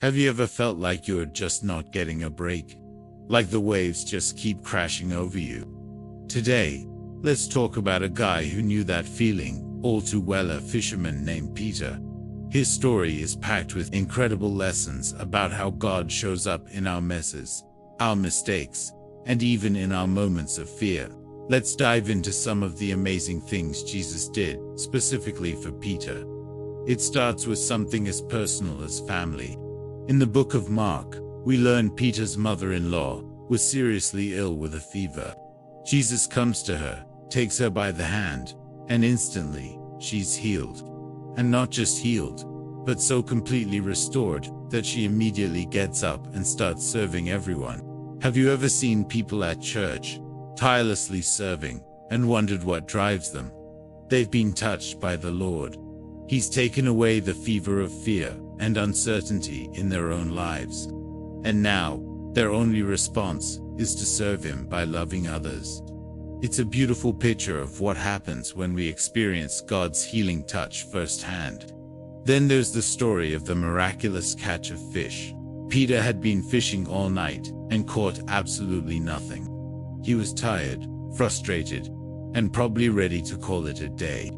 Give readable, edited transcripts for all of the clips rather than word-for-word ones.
Have you ever felt like you're just not getting a break? Like the waves just keep crashing over you? Today, let's talk about a guy who knew that feeling all too well, a fisherman named Peter. His story is packed with incredible lessons about how God shows up in our messes, our mistakes, and even in our moments of fear. Let's dive into some of the amazing things Jesus did, specifically for Peter. It starts with something as personal as family. In the book of Mark, we learn Peter's mother-in-law was seriously ill with a fever. Jesus comes to her, takes her by the hand, and instantly, she's healed. And not just healed, but so completely restored that she immediately gets up and starts serving everyone. Have you ever seen people at church, tirelessly serving, and wondered what drives them? They've been touched by the Lord. He's taken away the fever of fear and uncertainty in their own lives. And now, their only response is to serve Him by loving others. It's a beautiful picture of what happens when we experience God's healing touch firsthand. Then there's the story of the miraculous catch of fish. Peter had been fishing all night and caught absolutely nothing. He was tired, frustrated, and probably ready to call it a day.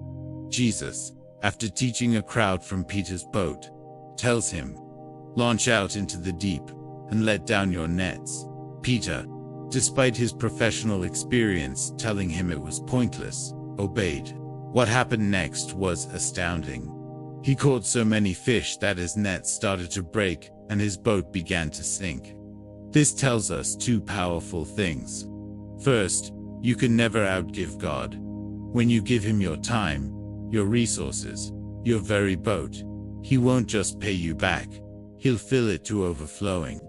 Jesus, after teaching a crowd from Peter's boat, tells him, "Launch out into the deep and let down your nets." Peter, despite his professional experience telling him it was pointless, obeyed. What happened next was astounding. He caught so many fish that his nets started to break and his boat began to sink. This tells us two powerful things. First, you can never outgive God. When you give Him your time, your resources, your very boat, He won't just pay you back, He'll fill it to overflowing.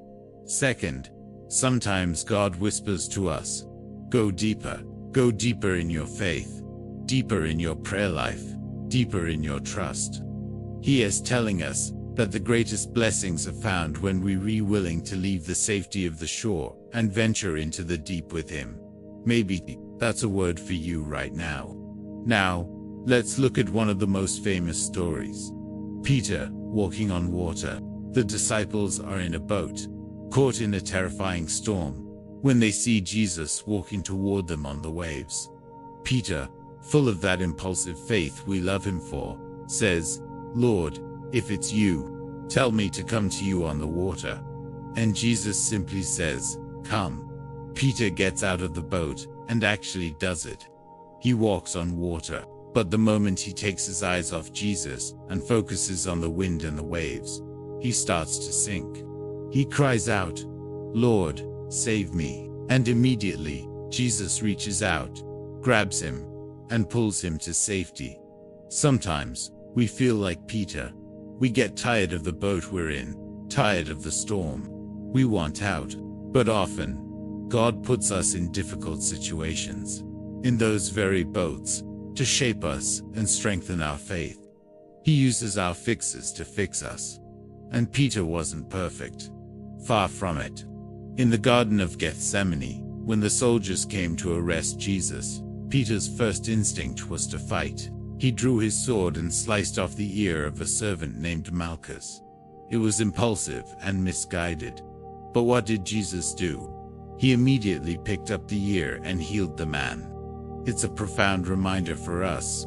Second, sometimes God whispers to us, go deeper in your faith, deeper in your prayer life, deeper in your trust. He is telling us that the greatest blessings are found when we're willing to leave the safety of the shore and venture into the deep with Him. Maybe that's a word for you right now. Now, let's look at one of the most famous stories. Peter, walking on water. The disciples are in a boat, caught in a terrifying storm, when they see Jesus walking toward them on the waves. Peter, full of that impulsive faith we love Him for, says, "Lord, if it's you, tell me to come to you on the water." And Jesus simply says, "Come." Peter gets out of the boat and actually does it. He walks on water, but the moment he takes his eyes off Jesus and focuses on the wind and the waves, he starts to sink. He cries out, "Lord, save me." And immediately, Jesus reaches out, grabs him, and pulls him to safety. Sometimes, we feel like Peter. We get tired of the boat we're in, tired of the storm. We want out. But often, God puts us in difficult situations, in those very boats, to shape us and strengthen our faith. He uses our fixes to fix us. And Peter wasn't perfect. Far from it. In the Garden of Gethsemane, when the soldiers came to arrest Jesus, Peter's first instinct was to fight. He drew his sword and sliced off the ear of a servant named Malchus. It was impulsive and misguided. But what did Jesus do? He immediately picked up the ear and healed the man. It's a profound reminder for us.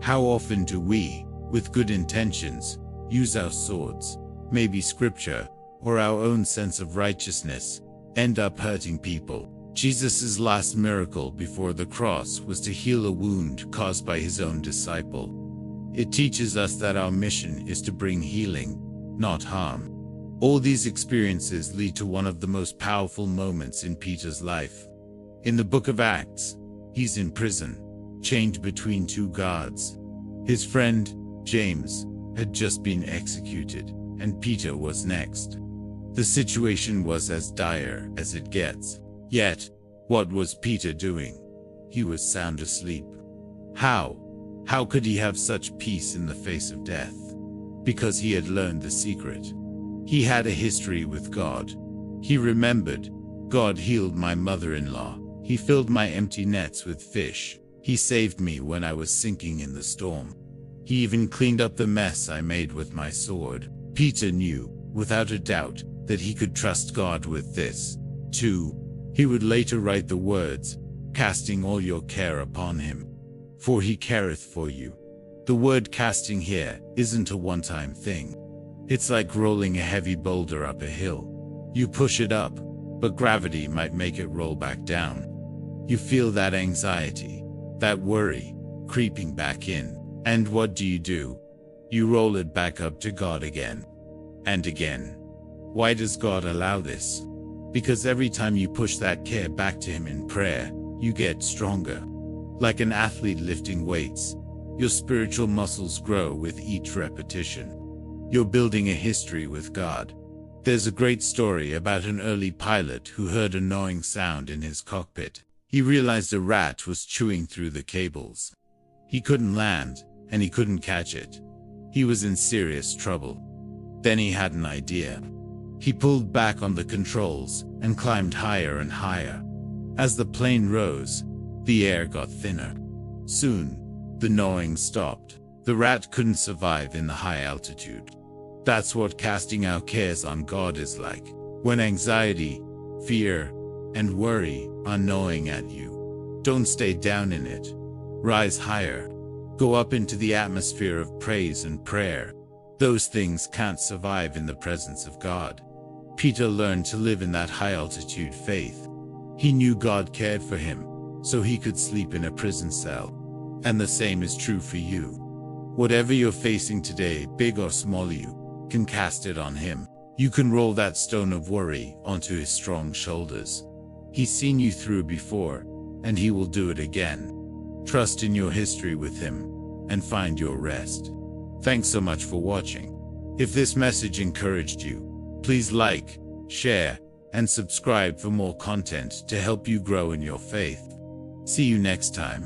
How often do we, with good intentions, use our swords, maybe scripture, or our own sense of righteousness, end up hurting people? Jesus' last miracle before the cross was to heal a wound caused by His own disciple. It teaches us that our mission is to bring healing, not harm. All these experiences lead to one of the most powerful moments in Peter's life. In the book of Acts, he's in prison, chained between two guards. His friend, James, had just been executed, and Peter was next. The situation was as dire as it gets. Yet, what was Peter doing? He was sound asleep. How? How could he have such peace in the face of death? Because he had learned the secret. He had a history with God. He remembered, God healed my mother-in-law. He filled my empty nets with fish. He saved me when I was sinking in the storm. He even cleaned up the mess I made with my sword. Peter knew, without a doubt, that he could trust God with this. 2. He would later write the words, "Casting all your care upon him, for he careth for you." The word casting here isn't a one-time thing. It's like rolling a heavy boulder up a hill. You push it up, but gravity might make it roll back down. You feel that anxiety, that worry, creeping back in. And what do? You roll it back up to God again and again. Why does God allow this? Because every time you push that care back to him in prayer, you get stronger. Like an athlete lifting weights, your spiritual muscles grow with each repetition. You're building a history with God. There's a great story about an early pilot who heard a gnawing sound in his cockpit. He realized a rat was chewing through the cables. He couldn't land, and he couldn't catch it. He was in serious trouble. Then he had an idea. He pulled back on the controls and climbed higher and higher. As the plane rose, the air got thinner. Soon, the gnawing stopped. The rat couldn't survive in the high altitude. That's what casting our cares on God is like. When anxiety, fear, and worry are gnawing at you, don't stay down in it. Rise higher. Go up into the atmosphere of praise and prayer. Those things can't survive in the presence of God. Peter learned to live in that high-altitude faith. He knew God cared for him, so he could sleep in a prison cell. And the same is true for you. Whatever you're facing today, big or small, you can cast it on him. You can roll that stone of worry onto his strong shoulders. He's seen you through before, and he will do it again. Trust in your history with him, and find your rest. Thanks so much for watching. If this message encouraged you, please like, share, and subscribe for more content to help you grow in your faith. See you next time.